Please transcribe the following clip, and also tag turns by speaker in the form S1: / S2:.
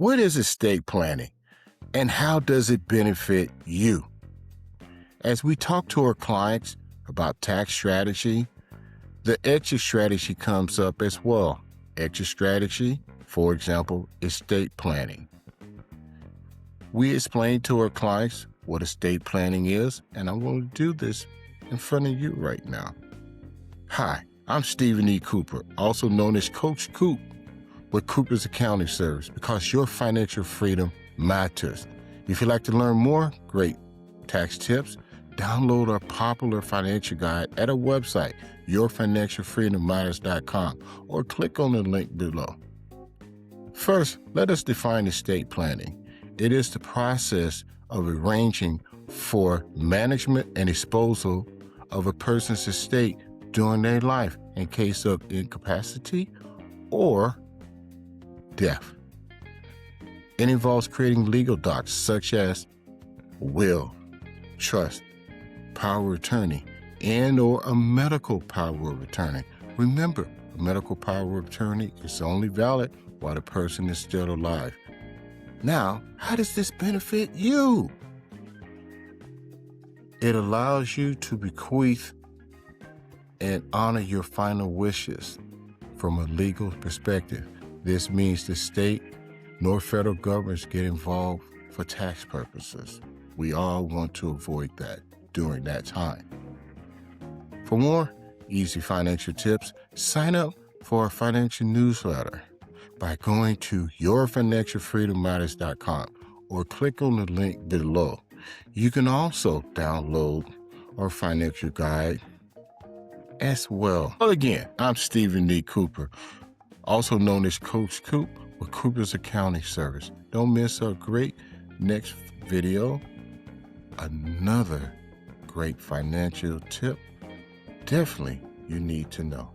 S1: What is estate planning and how does it benefit you? As we talk to our clients about tax strategy, the exit strategy comes up as well. Exit strategy, for example, estate planning. We explain to our clients what estate planning is, and I'm going to do this in front of you right now. Hi, I'm Stephen E. Cooper, also known as Coach Coop with Cooper's Accounting Service, because your financial freedom matters. If you'd like to learn more great tax tips, download our popular financial guide at our website, yourfinancialfreedommatters.com, or click on the link below. First, let us define estate planning. It is the process of arranging for management and disposal of a person's estate during their life in case of incapacity or death. It involves creating legal docs such as will, trust, power of attorney, and or a medical power of attorney. Remember, a medical power of attorney is only valid while the person is still alive. Now, how does this benefit you? It allows you to bequeath and honor your final wishes from a legal perspective. This means the state nor federal governments get involved for tax purposes. We all want to avoid that during that time. For more easy financial tips, sign up for our financial newsletter by going to yourfinancialfreedommatters.com or click on the link below. You can also download our financial guide as well. Well, again, I'm Stephen E. Cooper, also known as Coach Coop with Cooper's Accounting Service. Don't miss our great next video. Another great financial tip definitely you need to know.